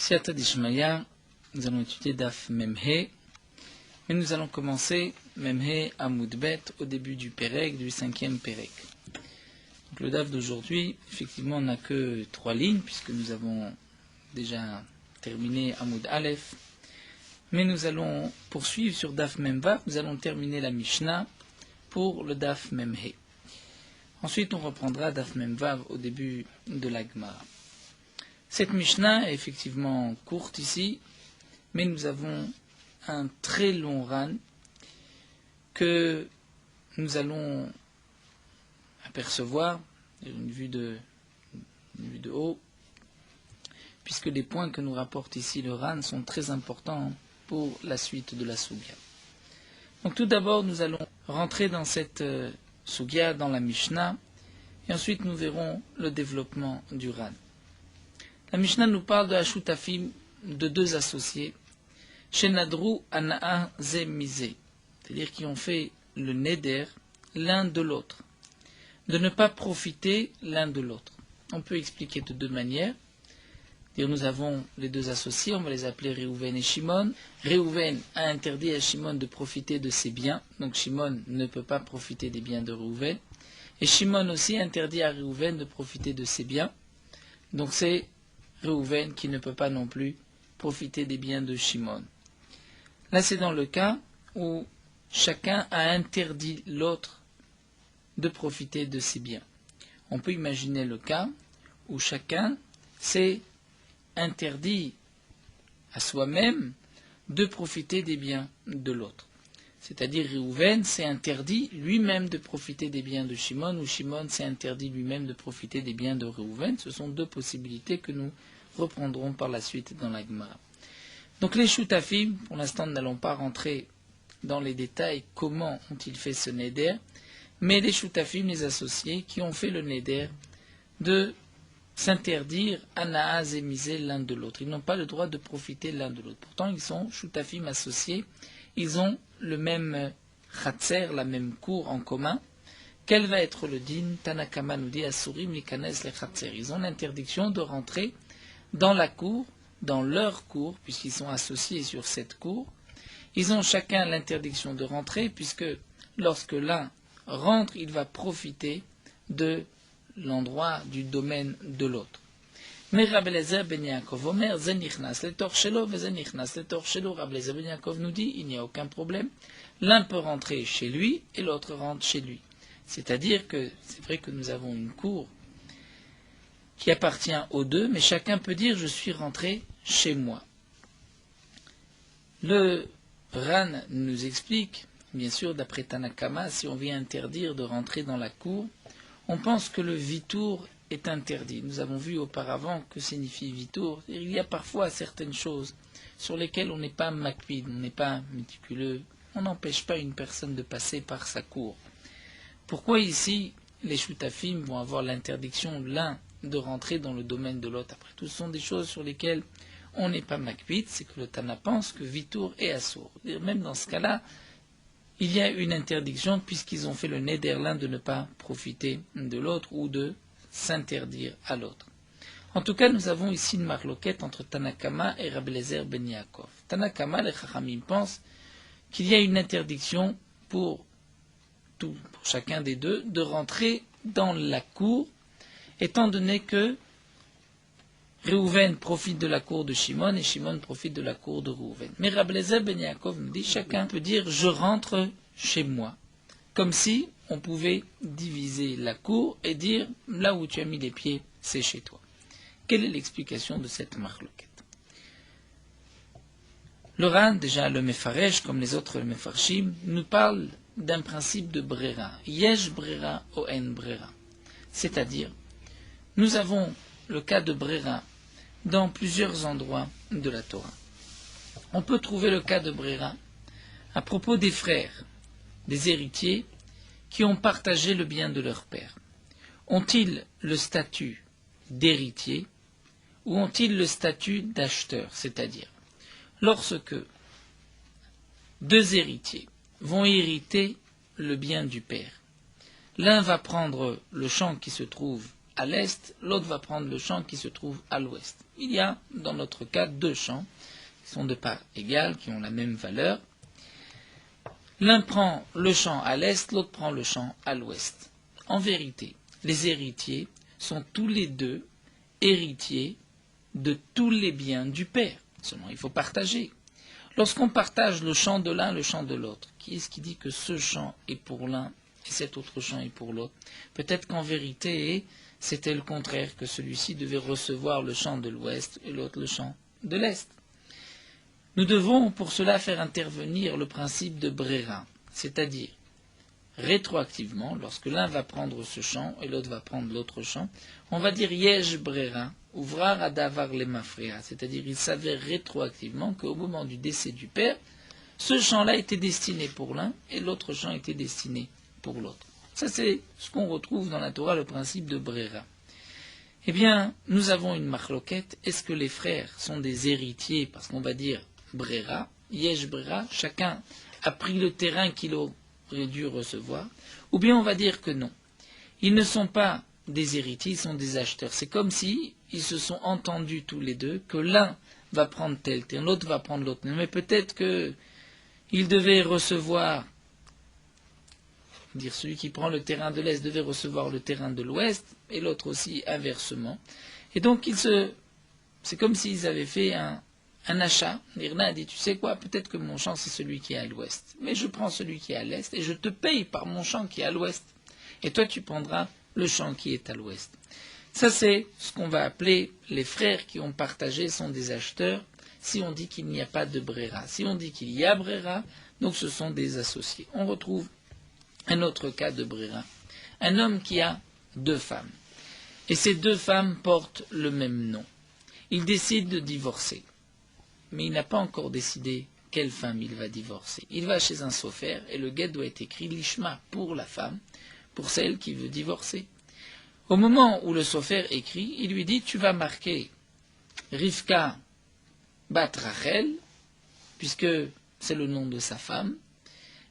Siata Dishmaya, nous allons étudier Daf Memhe, et nous allons commencer Memhe Amoudbet au début du Perek, du 5e Perek. Donc le Daf d'aujourd'hui, effectivement, n'a que 3 lignes, puisque nous avons déjà terminé Amoud Aleph, mais nous allons poursuivre sur Daf Memvav, nous allons terminer la Mishnah pour le Daf Memhe. Ensuite, on reprendra Daf Memvav au début de la Gemara. Cette Mishnah est effectivement courte ici, mais nous avons un très long ran que nous allons apercevoir d'une vue de haut, puisque les points que nous rapporte ici le ran sont très importants pour la suite de la Sugya. Donc tout d'abord, nous allons rentrer dans cette Sugya, dans la Mishnah, et ensuite nous verrons le développement du ran. La Mishnah nous parle de Hashutafim, de 2 associés, Shenadru Ana'a Zemize, c'est-à-dire qui ont fait le neder l'un de l'autre, de ne pas profiter l'un de l'autre. On peut expliquer de 2 manières. Nous avons les 2 associés, on va les appeler Réhouven et Shimon. Réhouven a interdit à Shimon de profiter de ses biens, donc Shimon ne peut pas profiter des biens de Réhouven. Et Shimon aussi interdit à Réhouven de profiter de ses biens, donc c'est Réhouven qui ne peut pas non plus profiter des biens de Shimon. Là, c'est dans le cas où chacun a interdit l'autre de profiter de ses biens. On peut imaginer le cas où chacun s'est interdit à soi-même de profiter des biens de l'autre. C'est-à-dire Réhouven s'est interdit lui-même de profiter des biens de Shimon, ou Shimon s'est interdit lui-même de profiter des biens de Réhouven. Ce sont 2 possibilités que nous reprendrons par la suite dans la Gemara. Donc les Shutafim, pour l'instant nous n'allons pas rentrer dans les détails comment ont-ils fait ce neder, mais les Shutafim, les associés, qui ont fait le neder de s'interdire Ana'a et Misé l'un de l'autre. Ils n'ont pas le droit de profiter l'un de l'autre. Pourtant ils sont Shutafim associés, ils ont le même Khatser, la même cour en commun. Quel va être le din? Tanakama nous dit Asurim likanes le Khatser. Ils ont l'interdiction de rentrer dans la cour, dans leur cour, puisqu'ils sont associés sur cette cour. Ils ont chacun l'interdiction de rentrer, puisque lorsque l'un rentre, il va profiter de l'endroit, du domaine de l'autre. Mais Rabbi Eliezer ben Yaakov Omer, Ze nichnas letor shelo, ve ze nichnas letor shelo. Rabbi Eliezer ben Yaakov nous dit, il n'y a aucun problème. L'un peut rentrer chez lui et l'autre rentre chez lui. C'est-à-dire que c'est vrai que nous avons une cour qui appartient aux 2, mais chacun peut dire « je suis rentré chez moi ». Le Ran nous explique, bien sûr, d'après Tanakama, si on vient interdire de rentrer dans la cour, on pense que le vitour est interdit. Nous avons vu auparavant que signifie vitour. Il y a parfois certaines choses sur lesquelles on n'est pas makpid, on n'est pas méticuleux, on n'empêche pas une personne de passer par sa cour. Pourquoi ici les Shutafim vont avoir l'interdiction l'un de rentrer dans le domaine de l'autre? Après tout, ce sont des choses sur lesquelles on n'est pas makpid, c'est que le Tana pense que Vitour est assourd. Même dans ce cas-là, il y a une interdiction puisqu'ils ont fait le neder l'un de ne pas profiter de l'autre ou de s'interdire à l'autre. En tout cas, nous avons ici une marloquette entre Tanakama et Rabbi Eliezer ben Yaakov. Tanakama, les Chachamim pensent qu'il y a une interdiction pour chacun des 2 de rentrer dans la cour, étant donné que Réhouven profite de la cour de Shimon et Shimon profite de la cour de Réhouven. Mais Rabbi Eliezer ben Yaakov nous dit chacun peut dire je rentre chez moi, comme si on pouvait diviser la cour et dire là où tu as mis les pieds, c'est chez toi. Quelle est l'explication de cette marloquette? Le Ran, déjà le Mefaresh, comme les autres Mefarshim, nous parle d'un principe de brera. Yesh brera o en brera. C'est-à-dire, nous avons le cas de brera dans plusieurs endroits de la Torah. On peut trouver le cas de brera à propos des frères, des héritiers, qui ont partagé le bien de leur père. Ont-ils le statut d'héritier ou ont-ils le statut d'acheteur? C'est-à-dire, lorsque 2 héritiers vont hériter le bien du père, l'un va prendre le champ qui se trouve à l'est, l'autre va prendre le champ qui se trouve à l'ouest. Il y a, dans notre cas, deux champs qui sont de part égale, qui ont la même valeur. L'un prend le champ à l'est, l'autre prend le champ à l'ouest. En vérité, les héritiers sont tous les deux héritiers de tous les biens du père. Seulement, il faut partager. Lorsqu'on partage le champ de l'un, le champ de l'autre, qui est-ce qui dit que ce champ est pour l'un et cet autre champ est pour l'autre? Peut-être qu'en vérité, c'était le contraire, que celui-ci devait recevoir le champ de l'ouest et l'autre le champ de l'est. Nous devons pour cela faire intervenir le principe de Brera, c'est-à-dire rétroactivement, lorsque l'un va prendre ce champ et l'autre va prendre l'autre champ, on va dire Yesh Brera, ouvrar à davar les mafréa, c'est-à-dire il s'avère rétroactivement qu'au moment du décès du père, ce champ-là était destiné pour l'un et l'autre champ était destiné pour l'autre. Ça, c'est ce qu'on retrouve dans la Torah, le principe de Brera. Eh bien, nous avons une marloquette. Est-ce que les frères sont des héritiers? Parce qu'on va dire Brera, Yesh Brera, chacun a pris le terrain qu'il aurait dû recevoir. Ou bien on va dire que non. Ils ne sont pas des héritiers, ils sont des acheteurs. C'est comme si ils se sont entendus tous les deux que l'un va prendre tel terrain, l'autre va prendre l'autre. Mais peut-être qu'ils devaient recevoir, dire celui qui prend le terrain de l'Est devait recevoir le terrain de l'Ouest, et l'autre aussi inversement. Et donc c'est comme s'ils avaient fait un achat. L'un a dit, tu sais quoi, peut-être que mon champ c'est celui qui est à l'Ouest, mais je prends celui qui est à l'Est et je te paye par mon champ qui est à l'Ouest. Et toi tu prendras le champ qui est à l'Ouest. Ça c'est ce qu'on va appeler les frères qui ont partagé sont des acheteurs si on dit qu'il n'y a pas de Brera. Si on dit qu'il y a Brera, donc ce sont des associés. On retrouve un autre cas de Brera. Un homme qui a deux femmes. Et ces deux femmes portent le même nom. Il décide de divorcer. Mais il n'a pas encore décidé quelle femme il va divorcer. Il va chez un sofer et le guet doit être écrit l'ishma pour la femme, pour celle qui veut divorcer. Au moment où le sofer écrit, il lui dit, tu vas marquer Rivka bat Rachel, puisque c'est le nom de sa femme,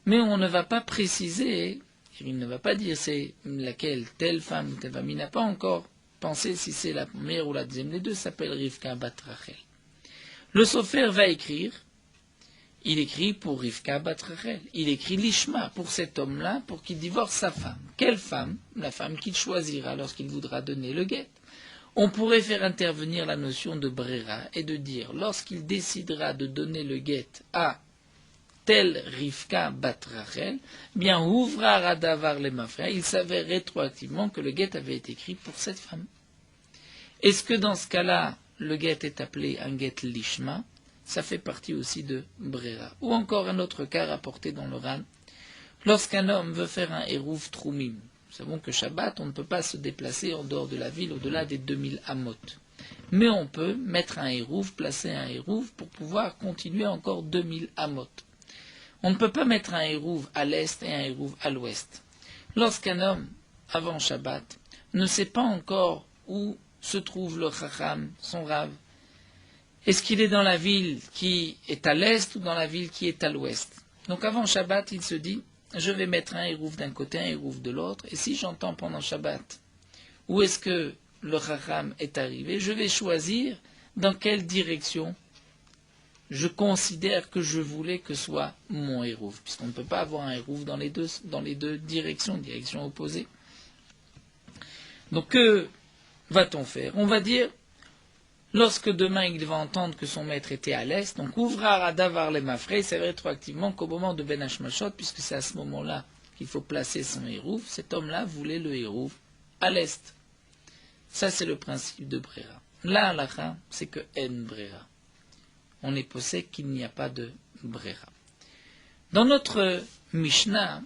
mais on ne va pas préciser, il ne va pas dire c'est laquelle, telle femme ou telle femme. Il n'a pas encore pensé si c'est la première ou la deuxième. Les deux s'appellent Rivka bat Rachel. Le sofer va écrire, il écrit pour Rivka bat Rachel. Il écrit l'ishma pour cet homme-là, pour qu'il divorce sa femme. Quelle femme? La femme qu'il choisira lorsqu'il voudra donner le guet. On pourrait faire intervenir la notion de Brera et de dire, lorsqu'il décidera de donner le guet à tel Rivka bat Rachel, bien ouvrar à davar les mafréa, il s'avère rétroactivement que le guet avait été écrit pour cette femme. Est-ce que dans ce cas-là, le guet est appelé un guet lishma? Ça fait partie aussi de Brera. Ou encore un autre cas rapporté dans le Ran, lorsqu'un homme veut faire un hérouv troumim. Nous savons que Shabbat, on ne peut pas se déplacer en dehors de la ville au-delà des 2000 amot. Mais on peut mettre un hérouv, placer un hérouv pour pouvoir continuer encore 2000 amot. On ne peut pas mettre un hérouv à l'est et un hérouv à l'ouest. Lorsqu'un homme, avant Shabbat, ne sait pas encore où se trouve le chacham, son rav, est-ce qu'il est dans la ville qui est à l'est ou dans la ville qui est à l'ouest? Donc avant Shabbat, il se dit, je vais mettre un hérouv d'un côté, un hérouv de l'autre, et si j'entends pendant Shabbat où est-ce que le chacham est arrivé, je vais choisir dans quelle direction je considère que je voulais que soit mon hérouv, puisqu'on ne peut pas avoir un hérouv dans les deux directions opposées. Donc que va-t-on faire? On va dire, lorsque demain il va entendre que son maître était à l'est, donc ouvrar à davar les mafré, c'est rétroactivement qu'au moment de Ben Hashmashot, puisque c'est à ce moment-là qu'il faut placer son hérouv, cet homme-là voulait le hérouv à l'est. Ça c'est le principe de Brera. Là, halakha, c'est que en Brera. On est possède qu'il n'y a pas de Brera. Dans notre Mishnah,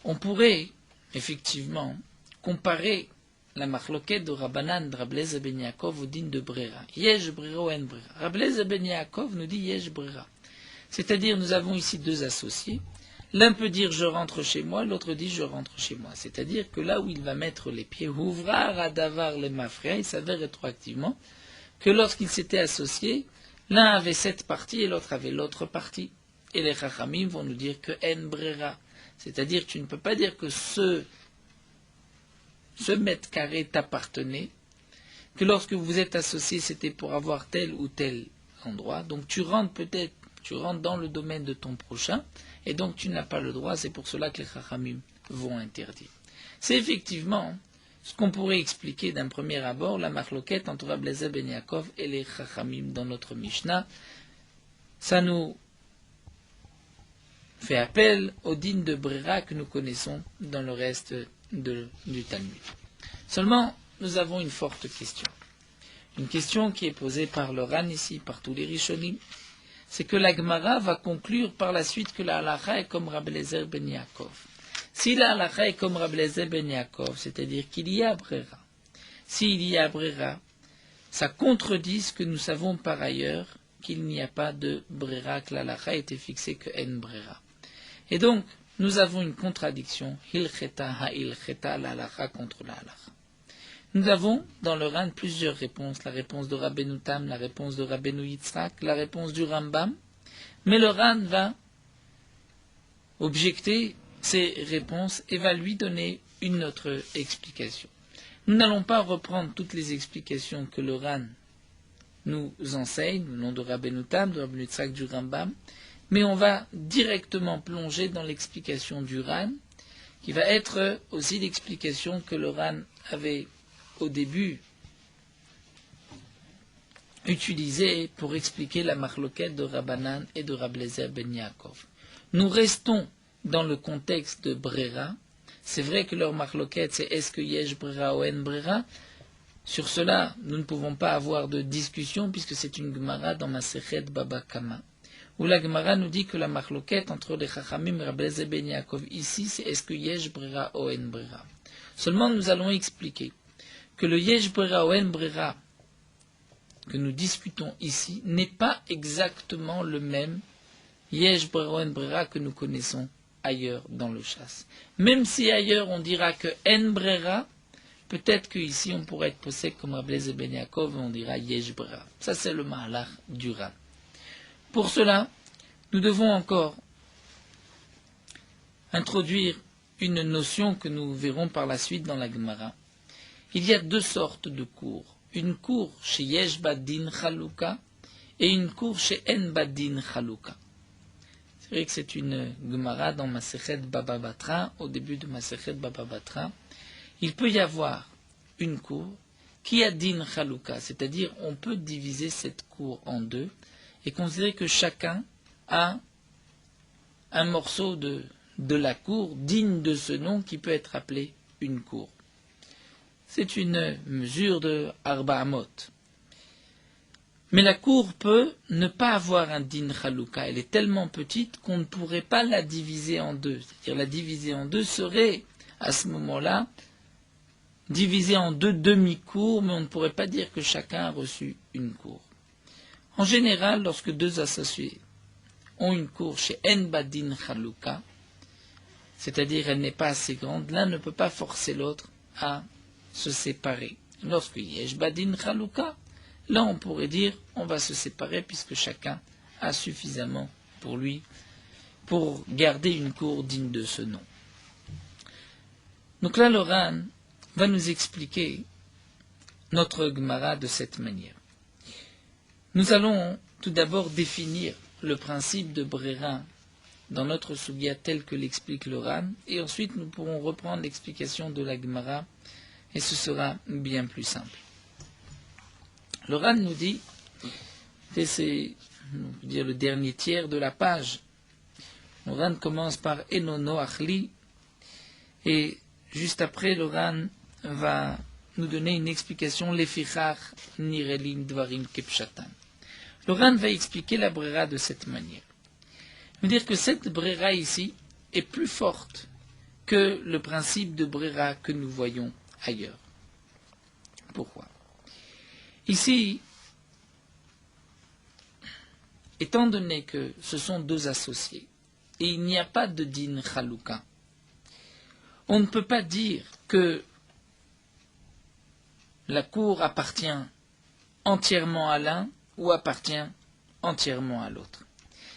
on pourrait effectivement comparer la marloquette de Rabbanan de Rabbi Eliezer ben Yaakov au din de Brera. Yesh Brera ou en Brera. Rabbi Eliezer ben Yaakov nous dit Yesh Brera. C'est-à-dire, nous avons ici deux associés. L'un peut dire je rentre chez moi, l'autre dit je rentre chez moi. C'est-à-dire que là où il va mettre les pieds, ouvrar à davar les mafréa, il s'avère rétroactivement que lorsqu'ils s'étaient associés, l'un avait cette partie et l'autre avait l'autre partie. Et les chachamim vont nous dire que en Brera. C'est-à-dire que tu ne peux pas dire que ce mètre carré t'appartenait, que lorsque vous êtes associés, c'était pour avoir tel ou tel endroit. Donc tu rentres dans le domaine de ton prochain, et donc tu n'as pas le droit. C'est pour cela que les Chachamim vont interdire. C'est effectivement ce qu'on pourrait expliquer d'un premier abord, la marloquette entre Rabbi Eliezer ben Yaakov et les Chachamim dans notre Mishnah. Ça nous fait appel au din de Brera que nous connaissons dans le reste du Talmud. Seulement, nous avons une forte question. Une question qui est posée par le Ran ici, par tous les Rishonim, c'est que la Gemara va conclure par la suite que la halacha est comme Rabbi Eliezer ben Yaakov. Si la halacha est comme Rabbi Eliezer ben Yaakov, c'est-à-dire qu'il y a Brera, s'il y a Brera, ça contredit ce que nous savons par ailleurs, qu'il n'y a pas de Brera, que la halacha a été fixée que en Brera. Et donc, nous avons une contradiction, Hilcheta ha-Hilcheta, la halacha contre la halacha. Nous avons dans le Ran plusieurs réponses, la réponse de Rabbeinu Tam, la réponse de Rabbeinu Yitzhak, la réponse du Rambam, mais le Ran va objecter ces réponses et va lui donner une autre explication. Nous n'allons pas reprendre toutes les explications que le Ran nous enseigne, au nom de Rabbeinu Tam, de Rabbeinu Yitzhak, du Rambam, mais on va directement plonger dans l'explication du Ran, qui va être aussi l'explication que le Ran avait au début utilisée pour expliquer la marloquette de Rabbanan et de Rabbi Eliezer ben Yaakov. Nous restons dans le contexte de Brera. C'est vrai que leur marloquette, c'est est-ce que Yesh Brera ou En Brera. Sur cela, nous ne pouvons pas avoir de discussion puisque c'est une Gemara dans Masechet Baba Kama, où la Gemara nous dit que la marloquette entre les Chachamim et Rabbi Eliezer ben Yaakov ici, c'est est-ce que Yesh Brera ou En Brera. Seulement, nous allons expliquer que le Yesh Brera ou En Brera que nous discutons ici n'est pas exactement le même Yesh Brera ou En Brera que nous connaissons ailleurs dans le chasse. Même si ailleurs on dira que En Brera, peut-être qu'ici on pourrait être possède comme Rabbi Eliezer ben Yaakov et on dira Yesh Brera. Ça c'est le mahalach du Ran. Pour cela, nous devons encore introduire une notion que nous verrons par la suite dans la Gemara. Il y a deux sortes de cours. Une cour chez Yesh Badin Chaluka et une cour chez En Badin Chaluka. C'est vrai que c'est une Gemara dans Masechet Baba Batra, au début de Masechet Baba Batra. Il peut y avoir une cour qui a Din Chaluka, c'est-à-dire on peut diviser cette cour en deux et considérer que chacun a un morceau de la cour digne de ce nom qui peut être appelé une cour. C'est une mesure de Arba Amot. Mais la cour peut ne pas avoir un din chaluka. Elle est tellement petite qu'on ne pourrait pas la diviser en deux. C'est-à-dire la diviser en deux serait, à ce moment-là, divisée en deux demi-cours, mais on ne pourrait pas dire que chacun a reçu une cour. En général, lorsque deux associés ont une cour chez En Badin Chaluka, c'est-à-dire elle n'est pas assez grande, l'un ne peut pas forcer l'autre à se séparer. Lorsque Yesh Badin Chaluka, là on pourrait dire on va se séparer puisque chacun a suffisamment pour lui pour garder une cour digne de ce nom. Donc là le Ran va nous expliquer notre Gemara de cette manière. Nous allons tout d'abord définir le principe de Brera dans notre Sugya tel que l'explique le Ran, et ensuite nous pourrons reprendre l'explication de la Gemara, et ce sera bien plus simple. Le Ran nous dit, et c'est on peut dire le dernier tiers de la page, le Ran commence par Enono Achli, et juste après le Ran va nous donner une explication, Lefichach Nirelim Dvarim Kepshatan. Le Ran va expliquer la Brera de cette manière. Il veut dire que cette Brera ici est plus forte que le principe de Brera que nous voyons ailleurs. Pourquoi? Ici, étant donné que ce sont deux associés, et il n'y a pas de din chaluka, on ne peut pas dire que la cour appartient entièrement à l'un ou appartient entièrement à l'autre.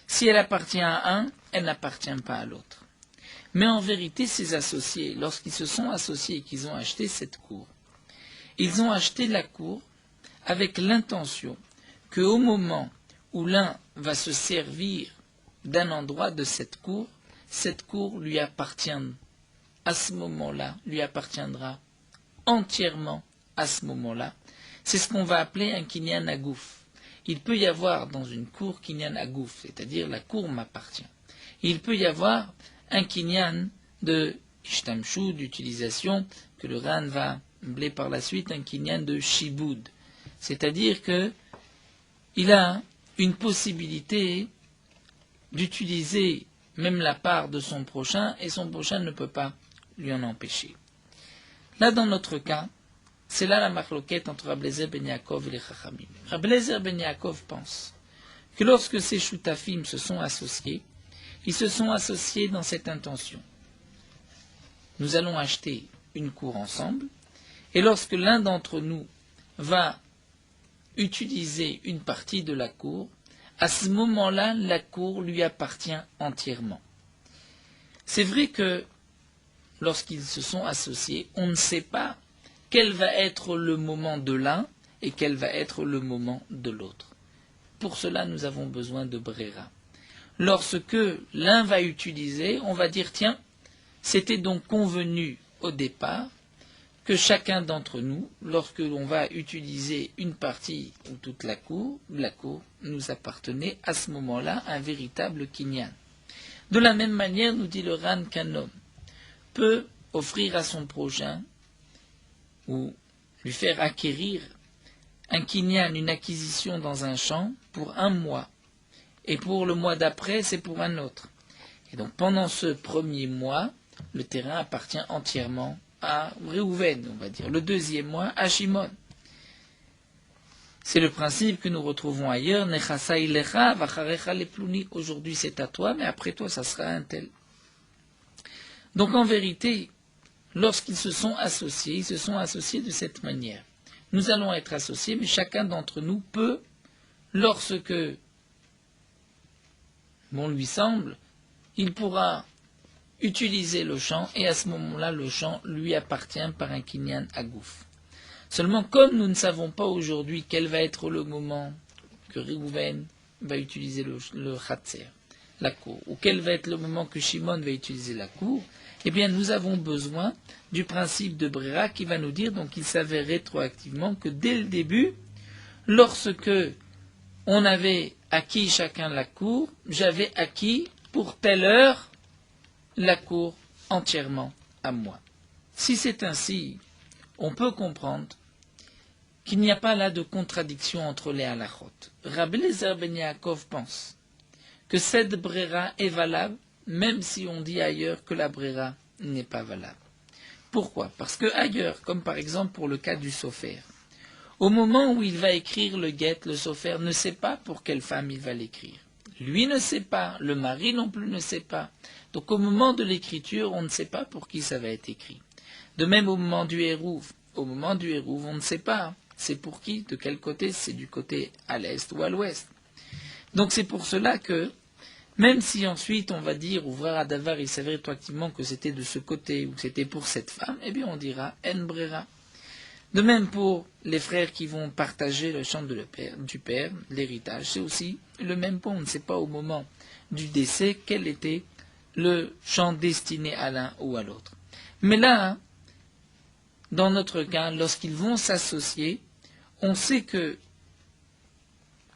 Si elle appartient à un, elle n'appartient pas à l'autre. Mais en vérité, ces associés, lorsqu'ils se sont associés et qu'ils ont acheté cette cour, ils ont acheté la cour avec l'intention qu'au moment où l'un va se servir d'un endroit de cette cour lui appartient à ce moment-là, lui appartiendra entièrement à ce moment-là. C'est ce qu'on va appeler un kinyan agouf. Il peut y avoir dans une cour kinyan agouf, c'est-à-dire la cour m'appartient. Il peut y avoir un kinyan de ishtamshu, d'utilisation, que le Ran va blé par la suite, un kinyan de shiboud. C'est-à-dire qu'il a une possibilité d'utiliser même la part de son prochain, et son prochain ne peut pas lui en empêcher. Là, dans notre cas, c'est là la marloquette entre Rabbi Eliezer ben Yaakov et les Chachamim. Rabbi Eliezer ben Yaakov pense que lorsque ces shutafim se sont associés, ils se sont associés dans cette intention. Nous allons acheter une cour ensemble, et lorsque l'un d'entre nous va utiliser une partie de la cour, à ce moment-là, la cour lui appartient entièrement. C'est vrai que lorsqu'ils se sont associés, on ne sait pas quel va être le moment de l'un et quel va être le moment de l'autre. Pour cela, nous avons besoin de brera. Lorsque l'un va utiliser, on va dire, tiens, c'était donc convenu au départ que chacun d'entre nous, lorsque l'on va utiliser une partie ou toute la cour nous appartenait à ce moment-là un véritable kinyan. De la même manière, nous dit le Ran, qu'un homme peut offrir à son prochain ou lui faire acquérir un kinyan, une acquisition dans un champ pour un mois. Et pour le mois d'après, c'est pour un autre. Et donc pendant ce premier mois, le terrain appartient entièrement à Réhouven, on va dire. Le deuxième mois, à Shimon. C'est le principe que nous retrouvons ailleurs. Nechasa ilecha, vacharecha lepluni. Aujourd'hui c'est à toi, mais après toi ça sera un tel. Donc en vérité, lorsqu'ils se sont associés, ils se sont associés de cette manière. Nous allons être associés, mais chacun d'entre nous peut, lorsque bon lui semble, il pourra utiliser le champ, et à ce moment-là, le champ lui appartient par un kinyan agouf. Seulement, comme nous ne savons pas aujourd'hui quel va être le moment que Réhouven va utiliser le chatzer, la cour, ou quel va être le moment que Shimon va utiliser la cour, eh bien, nous avons besoin du principe de Brera qui va nous dire, donc il s'avère rétroactivement que dès le début, lorsque on avait acquis chacun la cour, j'avais acquis pour telle heure la cour entièrement à moi. Si c'est ainsi, on peut comprendre qu'il n'y a pas là de contradiction entre les halachot. Rabbi Eliezer ben Yaakov pense que cette brera est valable, même si on dit ailleurs que la brera n'est pas valable. Pourquoi? Parce que ailleurs, comme par exemple pour le cas du sofer, au moment où il va écrire le guet, le sofer ne sait pas pour quelle femme il va l'écrire. Lui ne sait pas, le mari non plus ne sait pas. Donc au moment de l'écriture, on ne sait pas pour qui ça va être écrit. De même au moment du hérouv. Au moment du hérouv, on ne sait pas. C'est pour qui, de quel côté, c'est du côté à l'est ou à l'ouest. Donc c'est pour cela que, même si ensuite on va dire, ouvrir à Davar, il s'avère rétroactivement que c'était de ce côté ou que c'était pour cette femme, eh bien on dira En Brera. De même pour les frères qui vont partager le champ du père, l'héritage, c'est aussi le même point. On ne sait pas au moment du décès quel était le champ destiné à l'un ou à l'autre. Mais là, dans notre cas, lorsqu'ils vont s'associer, on sait que,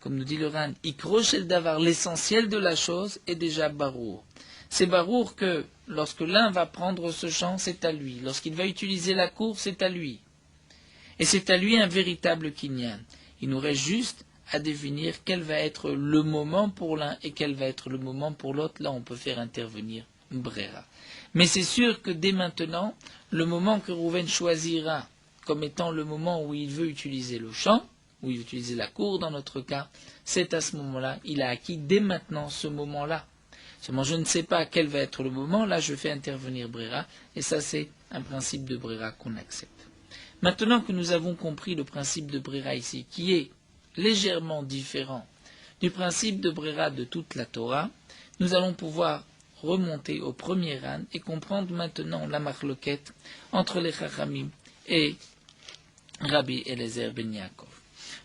comme nous dit le Ran, Ikrosh el Davar, l'essentiel de la chose est déjà Barour. C'est Barour que lorsque l'un va prendre ce champ, c'est à lui. Lorsqu'il va utiliser la cour, c'est à lui. Et c'est à lui un véritable kinyan. Il nous reste juste à définir quel va être le moment pour l'un et quel va être le moment pour l'autre. Là, on peut faire intervenir Brera. Mais c'est sûr que dès maintenant, le moment que Rouven choisira comme étant le moment où il veut utiliser le champ, où il veut utiliser la cour dans notre cas, c'est à ce moment-là, il a acquis dès maintenant ce moment-là. Seulement, je ne sais pas quel va être le moment, là je fais intervenir Brera, et ça c'est un principe de Brera qu'on accepte. Maintenant que nous avons compris le principe de Brera ici, qui est légèrement différent du principe de Brera de toute la Torah, nous allons pouvoir remonter au premier Ran et comprendre maintenant la marloquette entre les Chachamim et Rabbi Eliezer ben Yaakov.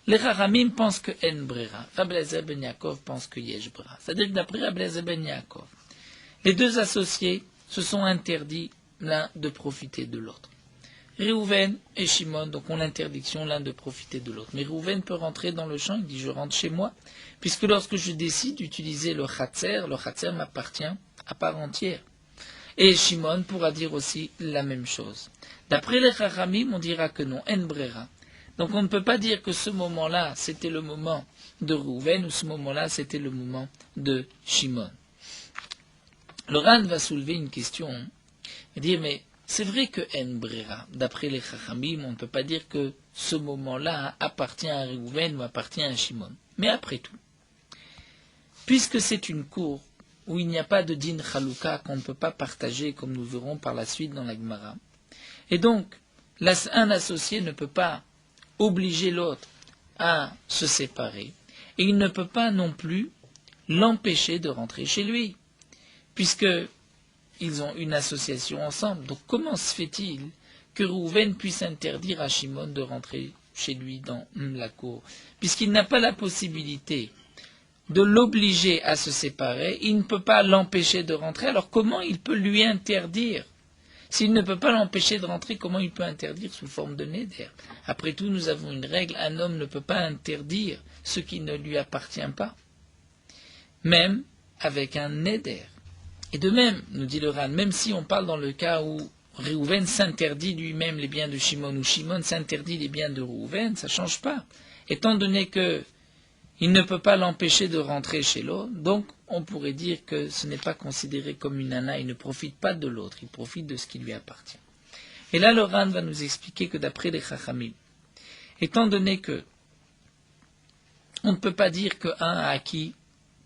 Les Chachamim pensent que En Brera, Rabbi Eliezer ben Yaakov pense que Yesh Brera. C'est-à-dire que d'après Rabbi Eliezer ben Yaakov, les deux associés se sont interdits l'un de profiter de l'autre. Réhouven et Shimon donc ont l'interdiction l'un de profiter de l'autre. Mais Réhouven peut rentrer dans le champ, il dit je rentre chez moi, puisque lorsque je décide d'utiliser le Khatser m'appartient à part entière. Et Shimon pourra dire aussi la même chose. D'après les Chachamim, on dira que non, En Brera. Donc on ne peut pas dire que ce moment-là, c'était le moment de Réhouven, ou ce moment-là, c'était le moment de Shimon. Le Ran va soulever une question, et dire, mais c'est vrai que En Brera, d'après les Chachamim, on ne peut pas dire que ce moment-là appartient à Réhouven ou appartient à Shimon. Mais après tout, puisque c'est une cour où il n'y a pas de din chalouka qu'on ne peut pas partager, comme nous verrons par la suite dans la Gemara, et donc un associé ne peut pas obliger l'autre à se séparer, et il ne peut pas non plus l'empêcher de rentrer chez lui, puisqu'ils ont une association ensemble. Donc comment se fait-il que Réhouven puisse interdire à Shimon de rentrer chez lui dans la cour, puisqu'il n'a pas la possibilité de l'obliger à se séparer, il ne peut pas l'empêcher de rentrer, alors comment il peut lui interdire? S'il ne peut pas l'empêcher de rentrer, comment il peut interdire sous forme de néder? Après tout, nous avons une règle, un homme ne peut pas interdire ce qui ne lui appartient pas, même avec un néder. Et de même, nous dit le Ran, même si on parle dans le cas où Réhouven s'interdit lui-même les biens de Shimon, ou Shimon s'interdit les biens de Réhouven, ça ne change pas. Étant donné que il ne peut pas l'empêcher de rentrer chez l'autre, donc on pourrait dire que ce n'est pas considéré comme une ana, il ne profite pas de l'autre, il profite de ce qui lui appartient. Et là, le Ran va nous expliquer que d'après les Chachamim, étant donné que on ne peut pas dire qu'un a acquis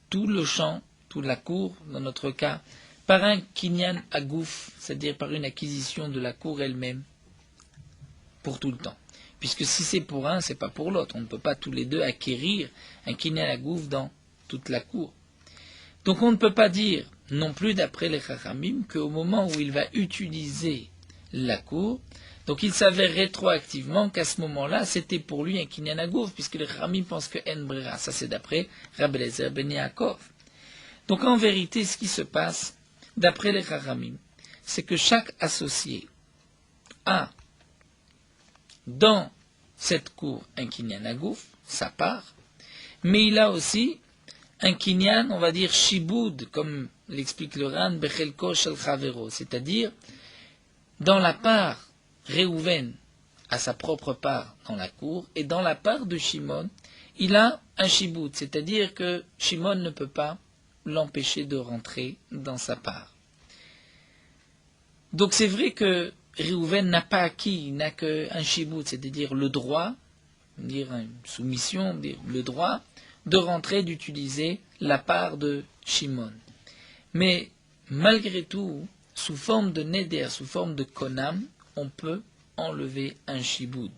tout le champ, toute la cour, dans notre cas, par un kinyan agouf, c'est-à-dire par une acquisition de la cour elle-même, pour tout le temps. Puisque si c'est pour un, c'est pas pour l'autre. On ne peut pas tous les deux acquérir un kinyan agouf dans toute la cour. Donc on ne peut pas dire, non plus d'après les Chachamim, qu'au moment où il va utiliser la cour, donc il s'avère rétroactivement qu'à ce moment-là, c'était pour lui un kinyan agouf, puisque les Chachamim pensent que En Brera, ça c'est d'après Rabbi Eliezer ben Yaakov. Donc en vérité, ce qui se passe, d'après les Chachamim, c'est que chaque associé a dans cette cour un kinyan agouf, sa part, mais il a aussi un kinyan, on va dire shiboud, comme l'explique le Ran, bechelko shel chavero, c'est-à-dire dans la part Réhouven a sa propre part dans la cour, et dans la part de Shimon, il a un shiboud, c'est-à-dire que Shimon ne peut pas l'empêcher de rentrer dans sa part. Donc c'est vrai que Réhouven n'a pas acquis, il n'a qu'un shiboud, c'est-à-dire le droit, dire une soumission, dire le droit de rentrer, d'utiliser la part de Shimon. Mais malgré tout, sous forme de neder, sous forme de konam, on peut enlever un shiboud.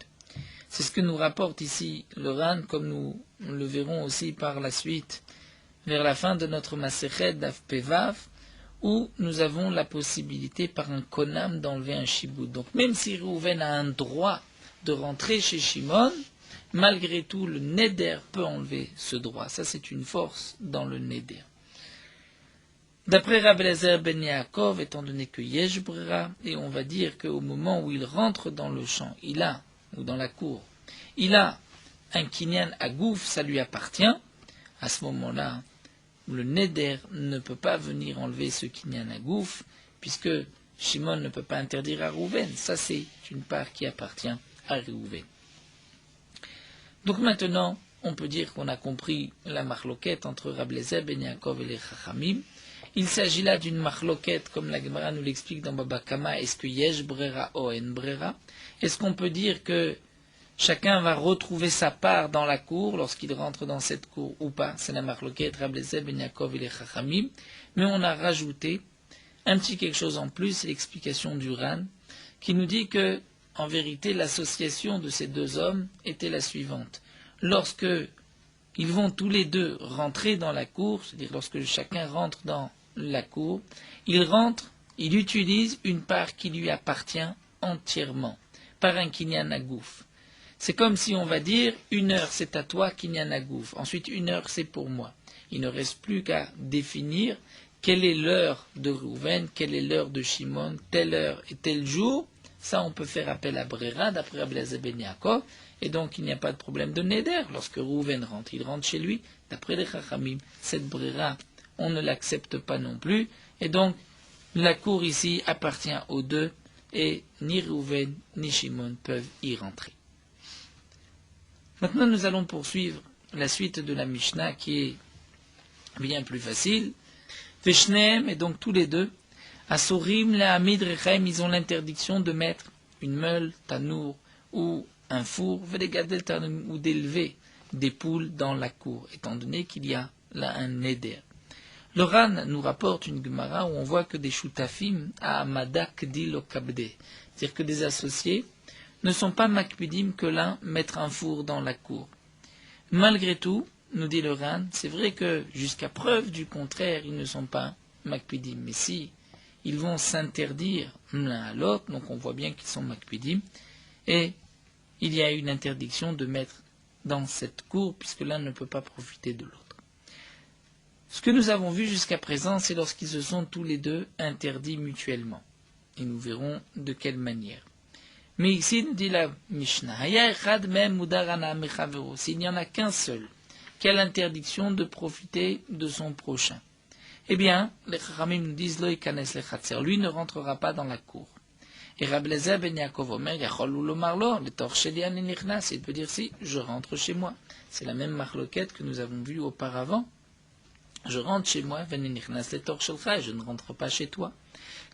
C'est ce que nous rapporte ici le Ran, comme nous le verrons aussi par la suite, vers la fin de notre Masechet d'Af Pevav, où nous avons la possibilité par un konam d'enlever un shiboud. Donc même si Réhouven a un droit de rentrer chez Shimon, malgré tout le neder peut enlever ce droit. Ça c'est une force dans le neder. D'après Rabbi Eliezer ben Yaakov, étant donné que Yesh Brera, et on va dire qu'au moment où il rentre dans le champ, il a, ou dans la cour, il a un kinyan agouf, ça lui appartient, à ce moment-là, le neder ne peut pas venir enlever ce kinyan agouf, puisque Shimon ne peut pas interdire à Réhouven. Ça, c'est une part qui appartient à Réhouven. Donc maintenant, on peut dire qu'on a compris la marloquette entre Rabbi Eliezer ben Yaakov et les Chachamim. Il s'agit là d'une marloquette, comme la Gemara nous l'explique dans Baba Kama, est-ce que Yesh Brera ou En Brera? Est-ce qu'on peut dire que chacun va retrouver sa part dans la cour lorsqu'il rentre dans cette cour ou pas? C'est la marloquette Rabbi Eliezer ben Yaakov et les Chachamim. Mais on a rajouté un petit quelque chose en plus, c'est l'explication du Ran, qui nous dit que, en vérité, l'association de ces deux hommes était la suivante. Lorsque ils vont tous les deux rentrer dans la cour, c'est-à-dire lorsque chacun rentre dans la cour, il rentre, il utilise une part qui lui appartient entièrement, par un kinyan agouf. C'est comme si on va dire, 1 heure c'est à toi, kinyan agouf, ensuite 1 heure c'est pour moi. Il ne reste plus qu'à définir quelle est l'heure de Rouven, quelle est l'heure de Shimon, telle heure et tel jour. Ça, on peut faire appel à Brera, d'après Rabbi Eliezer ben Yaakov, et donc il n'y a pas de problème de Neder. Lorsque Rouven rentre, il rentre chez lui, d'après les Chachamim, cette Brera, on ne l'accepte pas non plus, et donc la cour ici appartient aux deux, et ni Rouven ni Shimon peuvent y rentrer. Maintenant, nous allons poursuivre la suite de la Mishnah qui est bien plus facile. Veshneem, et donc tous les deux, Asurim, Lehamid, Rechem, ils ont l'interdiction de mettre une meule, tanour ou un four, Vedegadel, ou d'élever des poules dans la cour, étant donné qu'il y a là un neder. Le Ran nous rapporte une Gemara où on voit que des shutafim à Amada Kdil o Kabde, c'est-à-dire que des associés ne sont pas makpidim que l'un mettre un four dans la cour. Malgré tout, nous dit le Ran, c'est vrai que jusqu'à preuve du contraire, ils ne sont pas makpidim, mais si ils vont s'interdire l'un à l'autre, donc on voit bien qu'ils sont makpidim, et il y a une interdiction de mettre dans cette cour, puisque l'un ne peut pas profiter de l'autre. Ce que nous avons vu jusqu'à présent, c'est lorsqu'ils se sont tous les deux interdits mutuellement. Et nous verrons de quelle manière. Mais ici, nous dit la Mishnah, s'il n'y en a qu'un seul qui a l'interdiction de profiter de son prochain, eh bien, les Chachamim nous disent, lui ne rentrera pas dans la cour. Et Rabbi Eliezer ben Yaakov Omer, il peut dire si, je rentre chez moi. C'est la même marloquette que nous avons vue auparavant. Je rentre chez moi, je ne rentre pas chez toi.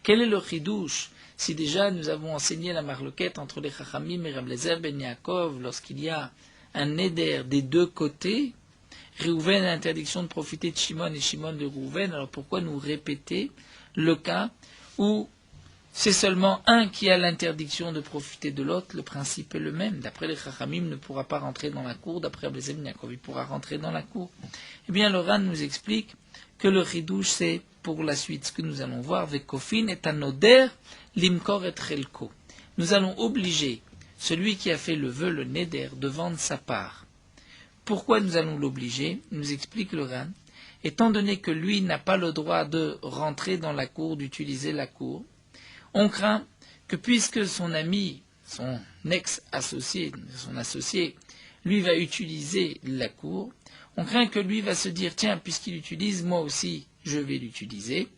Quel est le chidouche? Si déjà nous avons enseigné la marloquette entre les Chachamim et Rabbi Eliezer ben Yaakov, lorsqu'il y a un neder des deux côtés, Réhouven a l'interdiction de profiter de Shimon et Shimon de Réhouven, alors pourquoi nous répéter le cas où c'est seulement un qui a l'interdiction de profiter de l'autre? Le principe est le même. D'après les Chachamim, ne pourra pas rentrer dans la cour. D'après Rabbi Eliezer ben Yaakov, il pourra rentrer dans la cour. Eh bien, le Ran nous explique que le chidouche, c'est pour la suite ce que nous allons voir. Vekofin est un oder, limkor et chelko. Nous allons obliger celui qui a fait le vœu, le neder, de vendre sa part. Pourquoi nous allons l'obliger? Nous explique le Ran. Étant donné que lui n'a pas le droit de rentrer dans la cour, d'utiliser la cour, on craint que puisque son ami, son ex-associé, son associé, lui va utiliser la cour, on craint que lui va se dire, tiens, puisqu'il utilise, moi aussi, je vais l'utiliser,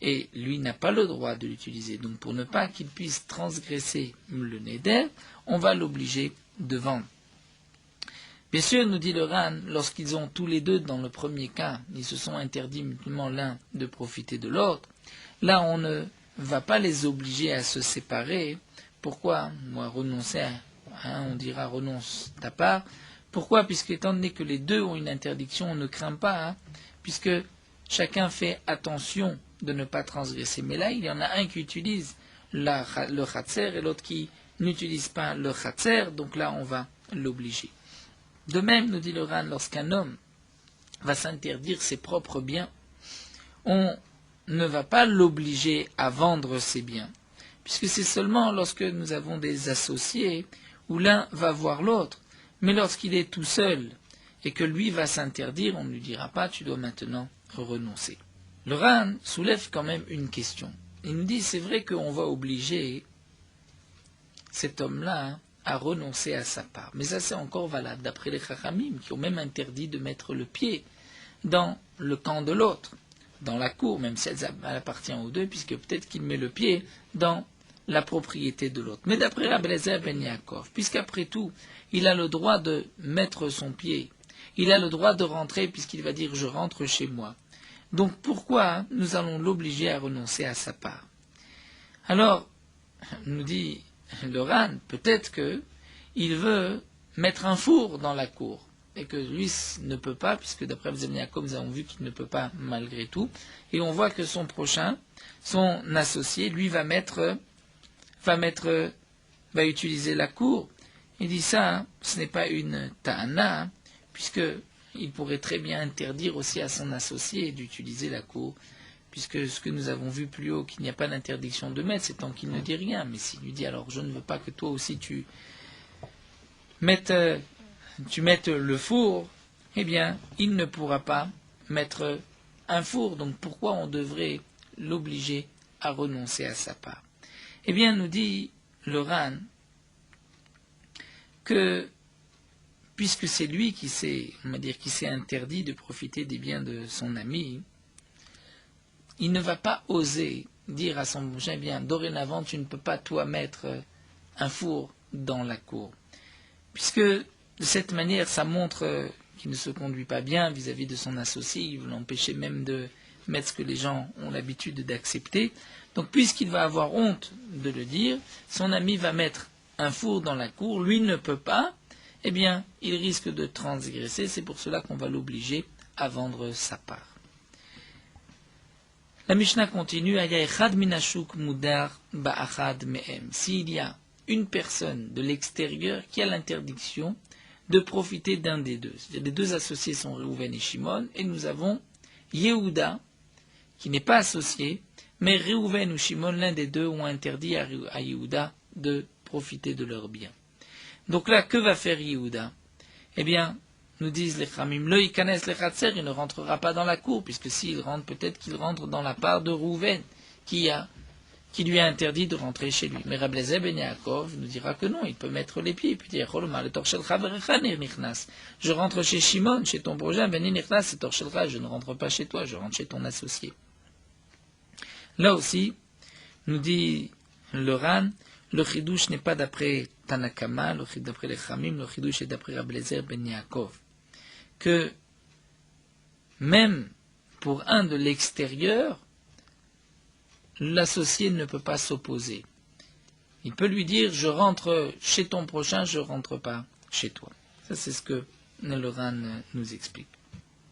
et lui n'a pas le droit de l'utiliser. Donc pour ne pas qu'il puisse transgresser le neder, on va l'obliger de vendre. Bien sûr, nous dit le Ran, lorsqu'ils ont tous les deux, dans le premier cas, ils se sont interdits mutuellement l'un de profiter de l'autre, là on ne va pas les obliger à se séparer. Pourquoi? Moi, renoncer on dira renonce ta part. Pourquoi? Puisque étant donné que les deux ont une interdiction, on ne craint pas, puisque chacun fait attention de ne pas transgresser. Mais là, il y en a un qui utilise le khatser et l'autre qui n'utilise pas le khatser, donc là, on va l'obliger. De même, nous dit le Ran, lorsqu'un homme va s'interdire ses propres biens, on ne va pas l'obliger à vendre ses biens, puisque c'est seulement lorsque nous avons des associés où l'un va voir l'autre. Mais lorsqu'il est tout seul et que lui va s'interdire, on ne lui dira pas, tu dois maintenant renoncer. Le Ran soulève quand même une question. Il nous dit, c'est vrai qu'on va obliger cet homme-là à renoncer à sa part. Mais ça, c'est encore valable d'après les Chachamim, qui ont même interdit de mettre le pied dans le camp de l'autre, dans la cour, même si elle appartient aux deux, puisque peut-être qu'il met le pied dans la propriété de l'autre. Mais d'après Rabbi Eliezer ben Yaakov, puisqu'après tout, il a le droit de mettre son pied, il a le droit de rentrer, puisqu'il va dire « je rentre chez moi ». Donc pourquoi nous allons l'obliger à renoncer à sa part? Alors, nous dit le Ran, peut-être qu'il veut mettre un four dans la cour, et que lui ne peut pas, puisque d'après Rabbi Yaakov, nous avons vu qu'il ne peut pas malgré tout, et on voit que son prochain, son associé, lui va utiliser la cour. Il dit ça, ce n'est pas une ta'ana, puisqu'il pourrait très bien interdire aussi à son associé d'utiliser la cour, puisque ce que nous avons vu plus haut, qu'il n'y a pas d'interdiction de mettre, c'est tant qu'il ne dit rien. Mais s'il lui dit, alors je ne veux pas que toi aussi tu mettes le four, eh bien, il ne pourra pas mettre un four. Donc pourquoi on devrait l'obliger à renoncer à sa part? Eh bien, nous dit le Ran que puisque c'est lui qui s'est interdit de profiter des biens de son ami, il ne va pas oser dire à son prochain, eh bien, dorénavant, tu ne peux pas, toi, mettre un four dans la cour. Puisque, de cette manière, ça montre qu'il ne se conduit pas bien vis-à-vis de son associé, il veut l'empêcher même de mettre ce que les gens ont l'habitude d'accepter. Donc, puisqu'il va avoir honte de le dire, son ami va mettre un four dans la cour, lui ne peut pas, eh bien, il risque de transgresser, c'est pour cela qu'on va l'obliger à vendre sa part. La Mishnah continue, s'il y a une personne de l'extérieur qui a l'interdiction de profiter d'un des deux, c'est-à-dire les deux associés sont Réhouven et Shimon, et nous avons Yehuda, qui n'est pas associé, mais Réhouven ou Shimon, l'un des deux, ont interdit à Yehuda de profiter de leurs biens. Donc là, que va faire Yehuda? Eh bien, nous disent les Khamim, le ikanes le chatser, il ne rentrera pas dans la cour, puisque s'il rentre, peut-être qu'il rentre dans la part de Réhouven, qui lui a interdit de rentrer chez lui. Mais Rabbi Eliezer ben Yaakov nous dira que non, il peut mettre les pieds, il peut dire, je rentre chez Shimon, chez ton prochain, je ne rentre pas chez toi, je rentre chez ton associé. Là aussi, nous dit le Ran, le chidouche n'est pas d'après Tanakama, d'après les Khamim, le chidouche est d'après Rabbi Eliezer ben Yaakov. Que même pour un de l'extérieur, l'associé ne peut pas s'opposer. Il peut lui dire, je rentre chez ton prochain, je ne rentre pas chez toi. Ça, c'est ce que le Ran nous explique.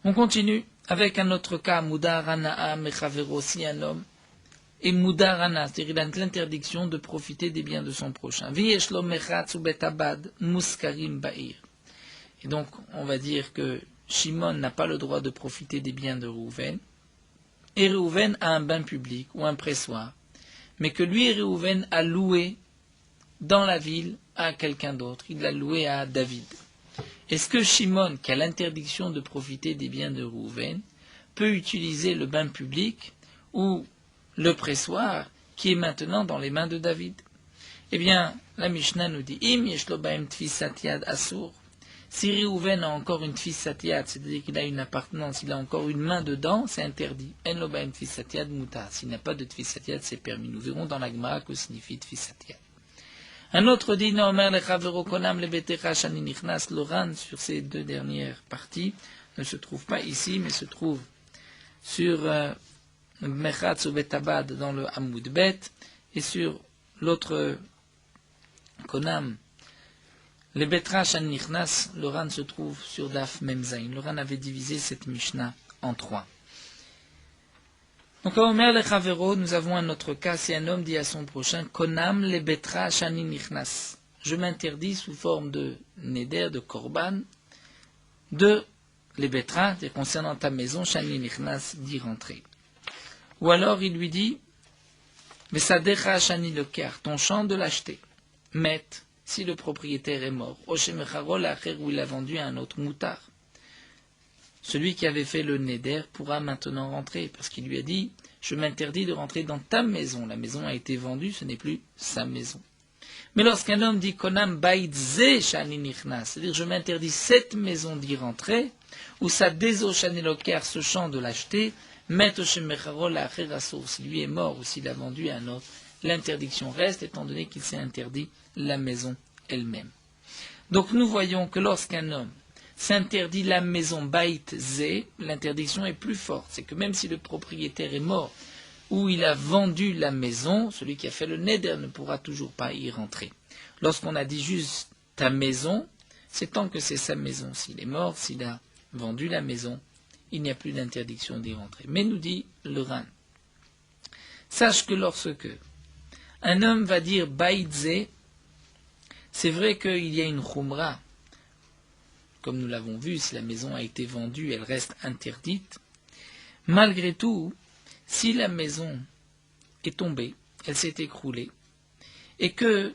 On continue avec un autre cas, Mudarana Mechavero, si un homme et Mudarana, c'est-à-dire l'interdiction de profiter des biens de son prochain. Vieshlo Mechatz ou Betabad, Muskarim Ba'ir. Et donc, on va dire que Shimon n'a pas le droit de profiter des biens de Réhouven, et Réhouven a un bain public ou un pressoir, mais que lui, Réhouven, a loué dans la ville à quelqu'un d'autre, il l'a loué à David. Est-ce que Shimon, qui a l'interdiction de profiter des biens de Réhouven, peut utiliser le bain public ou le pressoir qui est maintenant dans les mains de David? Eh bien, la Mishnah nous dit, Im yeshlo baem tfisat yad asur. Si Réhouven a encore une tfisat yad, c'est-à-dire qu'il a une appartenance, il a encore une main dedans, c'est interdit. En lo baem tfisat yad mutar. S'il n'a pas de tfisat yad, c'est permis. Nous verrons dans la Gemara que signifie tfisat yad. Un autre dit, Nomer lechavero konam lebetecha shani nichnas. Le Ran sur ces deux dernières parties ne se trouve pas ici, mais se trouve sur Mechatz ou Betabad dans le Hamoud Bet, et sur l'autre Konam, le Betrash an Nichnas, le Ran se trouve sur Daf Memzain. Le Ran avait divisé cette Mishnah en trois. Donc, à Omer le Chavero, nous avons un autre cas, si un homme dit à son prochain, Konam le Betrash an Nichnas. Je m'interdis sous forme de Neder, de Korban, de les Betra, concernant ta maison, Shani Nichnas, d'y rentrer. Ou alors il lui dit, Vesadecha Shani Leker, ton champ de l'acheter. Met, si le propriétaire est mort, Oshemecharo l'acher, où il a vendu à un autre moutard. Celui qui avait fait le Neder pourra maintenant rentrer, parce qu'il lui a dit, je m'interdis de rentrer dans ta maison. La maison a été vendue, ce n'est plus sa maison. Mais lorsqu'un homme dit Konam Baitze Shani Nichnas, c'est-à-dire je m'interdis cette maison d'y rentrer, ou sa Dezo Shani Leker, ce champ de l'acheter, Met Oshemecharo l'acher assour, s'il lui est mort ou s'il a vendu à un autre, l'interdiction reste, étant donné qu'il s'est interdit la maison elle-même. Donc nous voyons que lorsqu'un homme s'interdit la maison Bait Zé, l'interdiction est plus forte. C'est que même si le propriétaire est mort ou il a vendu la maison, celui qui a fait le Neder ne pourra toujours pas y rentrer. Lorsqu'on a dit juste ta maison, c'est tant que c'est sa maison. S'il est mort, s'il a vendu la maison, il n'y a plus d'interdiction d'y rentrer. Mais nous dit le Ran, sache que lorsque un homme va dire Baïdze, c'est vrai qu'il y a une khumra. Comme nous l'avons vu, si la maison a été vendue, elle reste interdite. Malgré tout, si la maison est tombée, elle s'est écroulée, et que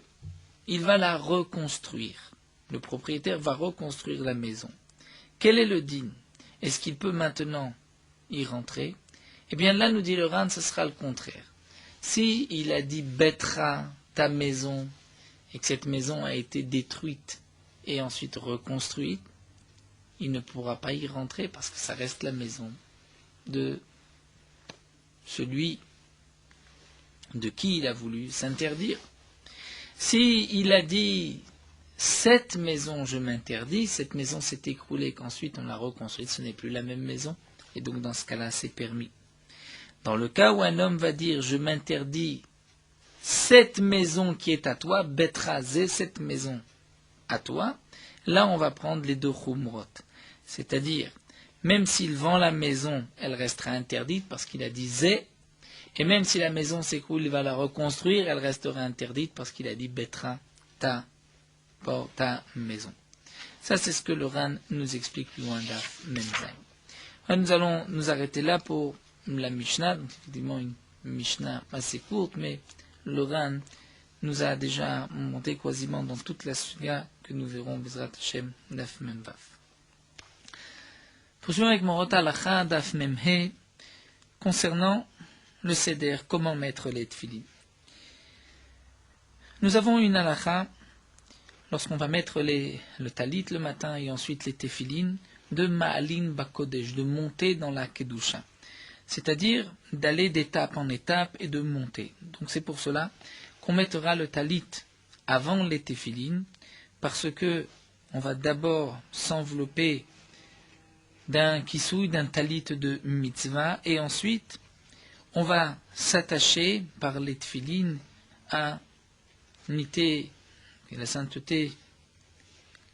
il va la reconstruire, le propriétaire va reconstruire la maison, quel est le din? Est-ce qu'il peut maintenant y rentrer? Eh bien là, nous dit le Ran, ce sera le contraire. Si il a dit Betra, ta maison, et que cette maison a été détruite et ensuite reconstruite, il ne pourra pas y rentrer parce que ça reste la maison de celui de qui il a voulu s'interdire. Si il a dit cette maison je m'interdis, cette maison s'est écroulée, qu'ensuite on l'a reconstruite, ce n'est plus la même maison, et donc dans ce cas-là c'est permis. Dans le cas où un homme va dire je m'interdis cette maison qui est à toi, Betrazé, cette maison à toi, là on va prendre les deux khumrot. C'est-à-dire, même s'il vend la maison, elle restera interdite parce qu'il a dit zé, et même si la maison s'écroule, il va la reconstruire, elle restera interdite parce qu'il a dit Betra, ta maison. Ça c'est ce que le Ran nous explique plus loin d'Af Memzaï. Nous allons nous arrêter là pour la Mishnah, donc effectivement une Mishnah assez courte, mais le Ran nous a déjà monté quasiment dans toute la suga que nous verrons Bezrat Hashem d'Af Memvav. Poursuivons avec mon Rota Lacha d'Af Memhe concernant le Seder, comment mettre les tefilin. Nous avons une halakha lorsqu'on va mettre le talit le matin et ensuite les tefilin de ma'alin bakodesh, de monter dans la kedusha. C'est-à-dire d'aller d'étape en étape et de monter. Donc c'est pour cela qu'on mettra le talit avant les tefilin, parce que on va d'abord s'envelopper d'un kisouï, d'un talit de mitzvah, et ensuite on va s'attacher par les tefilin à l'unité et la sainteté,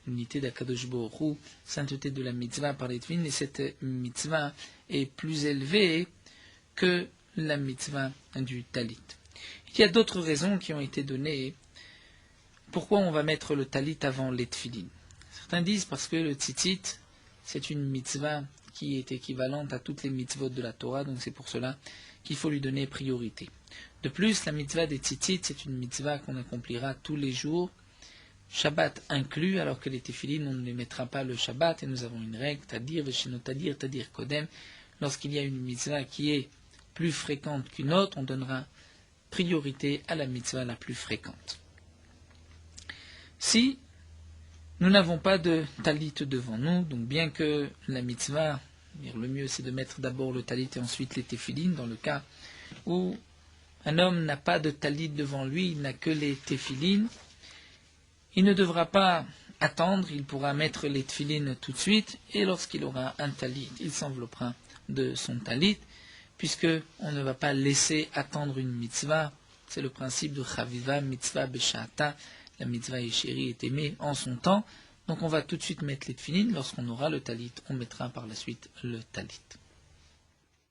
l'unité d'Akadosh Baruch Hu, sainteté de la mitzvah par les tefilin, et cette mitzvah est plus élevée que la mitzvah du talit. Il y a d'autres raisons qui ont été données pourquoi on va mettre le talit avant les tefilin. Certains disent parce que le tzitzit, c'est une mitzvah qui est équivalente à toutes les mitzvot de la Torah, donc c'est pour cela qu'il faut lui donner priorité. De plus, la mitzvah des tzitzit, c'est une mitzvah qu'on accomplira tous les jours, Shabbat inclus, alors que les tefilin, on ne les mettra pas le Shabbat, et nous avons une règle, tadir, tadir kodem, lorsqu'il y a une mitzvah qui est plus fréquente qu'une autre, on donnera priorité à la mitzvah la plus fréquente. Si nous n'avons pas de talit devant nous, donc bien que la mitzvah, le mieux c'est de mettre d'abord le talit et ensuite les tefilin, dans le cas où un homme n'a pas de talit devant lui, il n'a que les tefilin, il ne devra pas attendre, il pourra mettre les tefilin tout de suite, et lorsqu'il aura un talit, il s'enveloppera de son talit, puisque on ne va pas laisser attendre une mitzvah. C'est le principe de Chaviva, mitzvah beshata, la mitzvah chérie est aimée en son temps, donc on va tout de suite mettre les tefilin, lorsqu'on aura le talit, on mettra par la suite le talit.